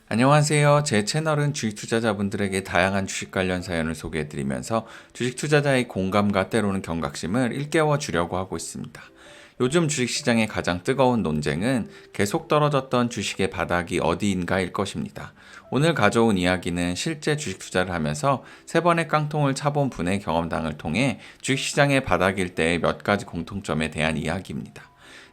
안녕하세요. 제 채널은 주식 투자자분들에게 다양한 주식 관련 사연을 소개해드리면서 주식 투자자의 공감과 때로는 경각심을 일깨워 주려고 하고 있습니다. 요즘 주식시장의 가장 뜨거운 논쟁은 계속 떨어졌던 주식의 바닥이 어디인가일 것입니다. 오늘 가져온 이야기는 실제 주식 투자를 하면서 세 번의 깡통을 차본 분의 경험담을 통해 주식시장의 바닥일 때의 몇 가지 공통점에 대한 이야기입니다.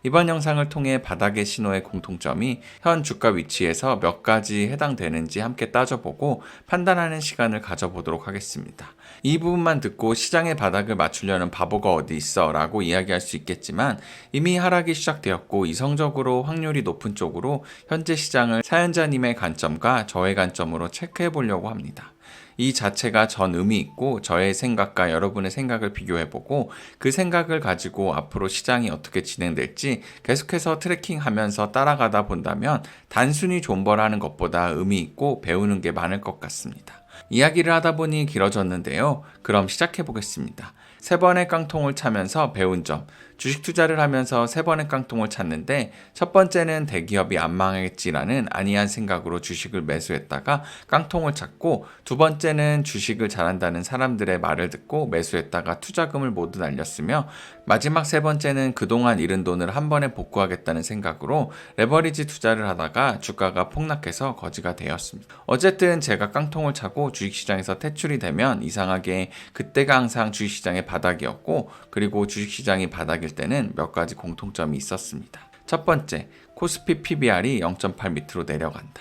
이번 영상을 통해 바닥의 신호의 공통점이 현 주가 위치에서 몇 가지 해당되는지 함께 따져보고 판단하는 시간을 가져보도록 하겠습니다. 이 부분만 듣고 시장의 바닥을 맞추려는 바보가 어디 있어 라고 이야기할 수 있겠지만 이미 하락이 시작되었고 이성적으로 확률이 높은 쪽으로 현재 시장을 사연자님의 관점과 저의 관점으로 체크해 보려고 합니다. 이 자체가 전 의미 있고 저의 생각과 여러분의 생각을 비교해보고 그 생각을 가지고 앞으로 시장이 어떻게 진행될지 계속해서 트래킹하면서 따라가다 본다면 단순히 존버하는 것보다 의미 있고 배우는 게 많을 것 같습니다. 이야기를 하다 보니 길어졌는데요. 그럼 시작해 보겠습니다. 세 번의 깡통을 차면서 배운 점. 주식 투자를 하면서 세 번의 깡통을 찼는데 첫 번째는 대기업이 안 망하겠지라는 안이한 생각으로 주식을 매수했다가 깡통을 찼고, 두 번째는 주식을 잘한다는 사람들의 말을 듣고 매수했다가 투자금을 모두 날렸으며, 마지막 세 번째는 그동안 잃은 돈을 한 번에 복구하겠다는 생각으로 레버리지 투자를 하다가 주가가 폭락해서 거지가 되었습니다. 어쨌든 제가 깡통을 차고 주식시장에서 퇴출이 되면 이상하게 그때가 항상 주식시장의 바닥이었고, 그리고 주식시장이 바닥일 때는 몇 가지 공통점이 있었습니다. 첫 번째, 코스피 PBR이 0.8 밑으로 내려간다.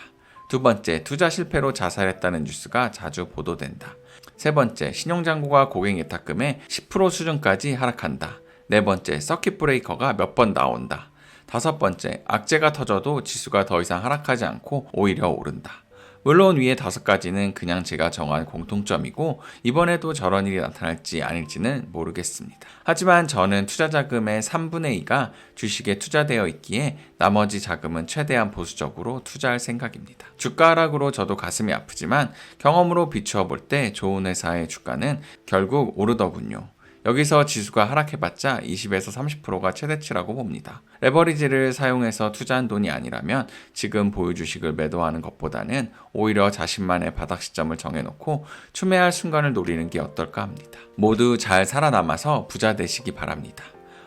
두 번째, 투자 실패로 자살했다는 뉴스가 자주 보도된다. 세 번째, 신용잔고가 고객 예탁금의 10% 수준까지 하락한다. 네 번째, 서킷 브레이커가 몇 번 나온다. 다섯 번째, 악재가 터져도 지수가 더 이상 하락하지 않고 오히려 오른다. 물론 위에 다섯 가지는 그냥 제가 정한 공통점이고 이번에도 저런 일이 나타날지 아닐지는 모르겠습니다. 하지만 저는 투자 자금의 3분의 2가 주식에 투자되어 있기에 나머지 자금은 최대한 보수적으로 투자할 생각입니다. 주가 하락으로 저도 가슴이 아프지만 경험으로 비추어 볼 때 좋은 회사의 주가는 결국 오르더군요. 여기서 지수가 하락해봤자 20에서 30%가 최대치라고 봅니다. 레버리지를 사용해서 투자한 돈이 아니라면 지금 보유 주식을 매도하는 것보다는 오히려 자신만의 바닥 시점을 정해놓고 추매할 순간을 노리는 게 어떨까 합니다. 모두 잘 살아남아서 부자 되시기 바랍니다.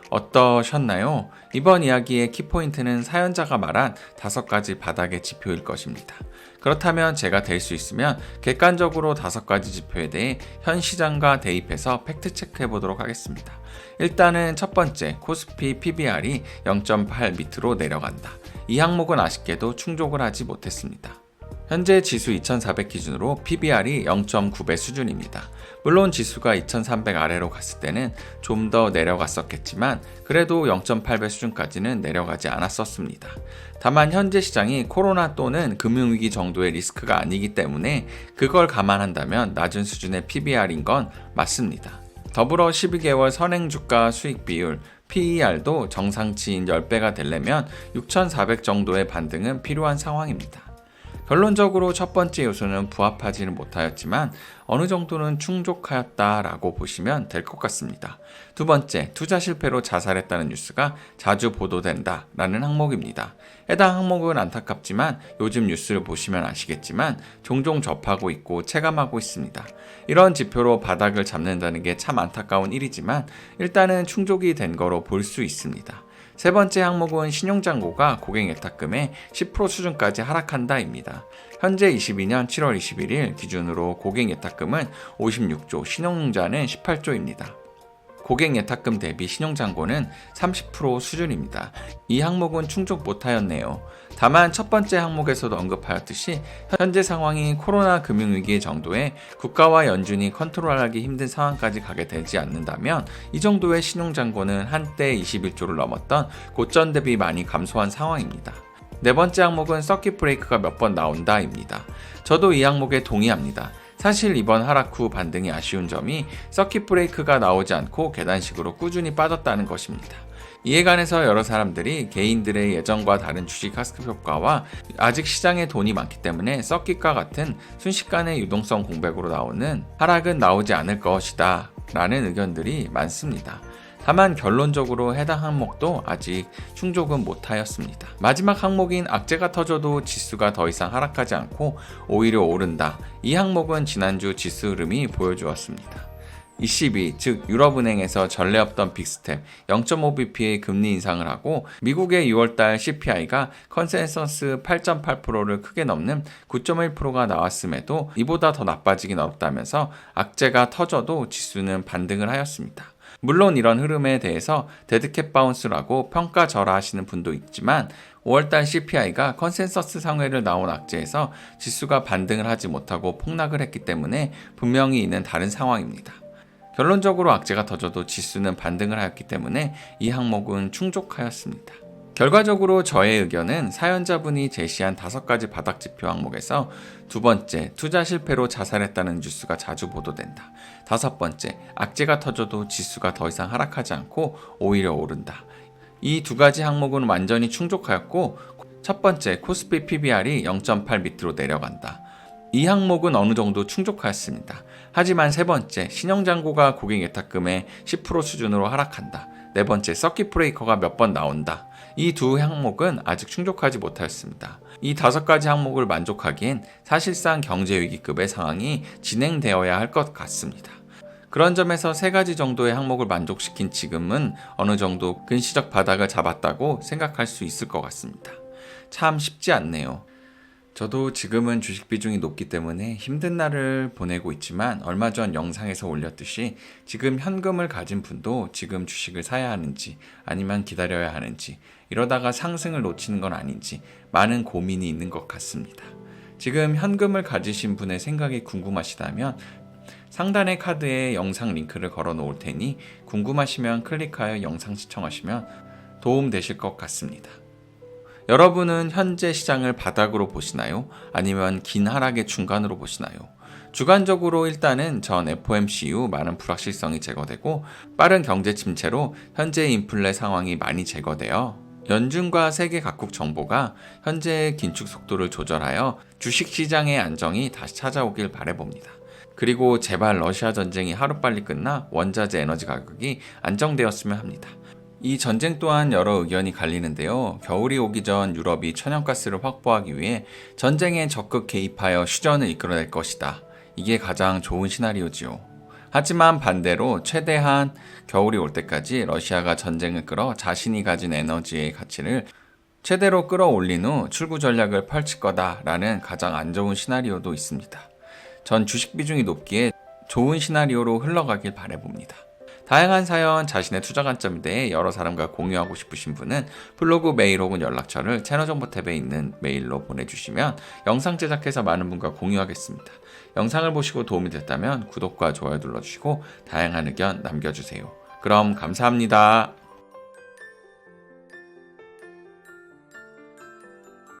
어떠셨나요? 이번 이야기의 키포인트는 사연자가 말한 5가지 바닥의 지표일 것입니다. 그렇다면 제가 될 수 있으면 객관적으로 5가지 지표에 대해 현 시장과 대입해서 팩트 체크해 보도록 하겠습니다. 일단은 첫 번째, 코스피 PBR이 0.8 밑으로 내려간다. 이 항목은 아쉽게도 충족을 하지 못했습니다. 현재 지수 2400 기준으로 PBR이 0.9배 수준입니다. 물론 지수가 2300 아래로 갔을 때는 좀 더 내려갔었겠지만 그래도 0.8배 수준까지는 내려가지 않았었습니다. 다만 현재 시장이 코로나 또는 금융위기 정도의 리스크가 아니기 때문에 그걸 감안한다면 낮은 수준의 PBR인 건 맞습니다. 더불어 12개월 선행주가 수익 비율 PER도 정상치인 10배가 되려면 6400 정도의 반등은 필요한 상황입니다. 결론적으로 첫 번째 요소는 부합하지는 못하였지만 어느 정도는 충족하였다라고 보시면 될 것 같습니다. 두 번째, 투자 실패로 자살했다는 뉴스가 자주 보도된다라는 항목입니다. 해당 항목은 안타깝지만 요즘 뉴스를 보시면 아시겠지만 종종 접하고 있고 체감하고 있습니다. 이런 지표로 바닥을 잡는다는 게 참 안타까운 일이지만 일단은 충족이 된 거로 볼 수 있습니다. 세 번째 항목은 신용잔고가 고객 예탁금의 10% 수준까지 하락한다입니다. 현재 22년 7월 21일 기준으로 고객 예탁금은 56조, 신용융자는 18조입니다. 고객 예탁금 대비 신용잔고는 30% 수준입니다. 이 항목은 충족 못하였네요. 다만 첫 번째 항목에서도 언급하였듯이 현재 상황이 코로나 금융위기 정도의 국가와 연준이 컨트롤하기 힘든 상황까지 가게 되지 않는다면 이 정도의 신용잔고는 한때 21조를 넘었던 고점 대비 많이 감소한 상황입니다. 네 번째 항목은 서킷 브레이크가 몇 번 나온다입니다. 저도 이 항목에 동의합니다. 사실 이번 하락 후 반등이 아쉬운 점이 서킷 브레이크가 나오지 않고 계단식으로 꾸준히 빠졌다는 것입니다. 이에 관해서 여러 사람들이 개인들의 예전과 다른 주식 하스급 효과와 아직 시장에 돈이 많기 때문에 서킷과 같은 순식간의 유동성 공백으로 나오는 하락은 나오지 않을 것이다 라는 의견들이 많습니다. 다만 결론적으로 해당 항목도 아직 충족은 못하였습니다. 마지막 항목인 악재가 터져도 지수가 더 이상 하락하지 않고 오히려 오른다. 이 항목은 지난주 지수 흐름이 보여주었습니다. ECB, 즉 유럽은행에서 전례 없던 빅스텝 0.5bp의 금리 인상을 하고 미국의 6월달 CPI가 컨센서스 8.8%를 크게 넘는 9.1%가 나왔음에도 이보다 더 나빠지긴 어렵다면서 악재가 터져도 지수는 반등을 하였습니다. 물론 이런 흐름에 대해서 데드캣 바운스라고 평가절하하시는 분도 있지만 5월달 CPI가 컨센서스 상회를 나온 악재에서 지수가 반등을 하지 못하고 폭락을 했기 때문에 분명히 있는 다른 상황입니다. 결론적으로 악재가 터져도 지수는 반등을 하였기 때문에 이 항목은 충족하였습니다. 결과적으로 저의 의견은 사연자분이 제시한 5가지 바닥지표 항목에서 두 번째, 투자 실패로 자살했다는 뉴스가 자주 보도된다. 5번째, 악재가 터져도 지수가 더 이상 하락하지 않고 오히려 오른다. 이 2가지 항목은 완전히 충족하였고, 첫 번째, 코스피 PBR이 0.8 밑으로 내려간다. 이 항목은 어느 정도 충족하였습니다. 하지만 세 번째, 신용잔고가 고객 예탁금의 10% 수준으로 하락한다. 네 번째, 서킷 브레이커가 몇 번 나온다. 이 두 항목은 아직 충족하지 못하였습니다. 이 5가지 항목을 만족하기엔 사실상 경제위기급의 상황이 진행되어야 할 것 같습니다. 그런 점에서 3가지 정도의 항목을 만족시킨 지금은 어느 정도 근시적 바닥을 잡았다고 생각할 수 있을 것 같습니다. 참 쉽지 않네요. 저도 지금은 주식 비중이 높기 때문에 힘든 날을 보내고 있지만 얼마 전 영상에서 올렸듯이 지금 현금을 가진 분도 지금 주식을 사야 하는지 아니면 기다려야 하는지 이러다가 상승을 놓치는 건 아닌지 많은 고민이 있는 것 같습니다. 지금 현금을 가지신 분의 생각이 궁금하시다면 상단의 카드에 영상 링크를 걸어 놓을 테니 궁금하시면 클릭하여 영상 시청하시면 도움 되실 것 같습니다. 여러분은 현재 시장을 바닥으로 보시나요? 아니면 긴 하락의 중간으로 보시나요? 주관적으로 일단은 전 FOMC 이후 많은 불확실성이 제거되고 빠른 경제 침체로 현재의 인플레 상황이 많이 제거되어 연준과 세계 각국 정보가 현재의 긴축 속도를 조절하여 주식시장의 안정이 다시 찾아오길 바라봅니다. 그리고 제발 러시아 전쟁이 하루빨리 끝나 원자재 에너지 가격이 안정되었으면 합니다. 이 전쟁 또한 여러 의견이 갈리는데요. 겨울이 오기 전 유럽이 천연가스를 확보하기 위해 전쟁에 적극 개입하여 휴전을 이끌어낼 것이다. 이게 가장 좋은 시나리오지요. 하지만 반대로 최대한 겨울이 올 때까지 러시아가 전쟁을 끌어 자신이 가진 에너지의 가치를 최대로 끌어올린 후 출구 전략을 펼칠 거다라는 가장 안 좋은 시나리오도 있습니다. 전 주식 비중이 높기에 좋은 시나리오로 흘러가길 바라봅니다. 다양한 사연, 자신의 투자 관점에 대해 여러 사람과 공유하고 싶으신 분은 블로그 메일 혹은 연락처를 채널 정보 탭에 있는 메일로 보내주시면 영상 제작해서 많은 분과 공유하겠습니다. 영상을 보시고 도움이 됐다면 구독과 좋아요 눌러주시고 다양한 의견 남겨주세요. 그럼 감사합니다.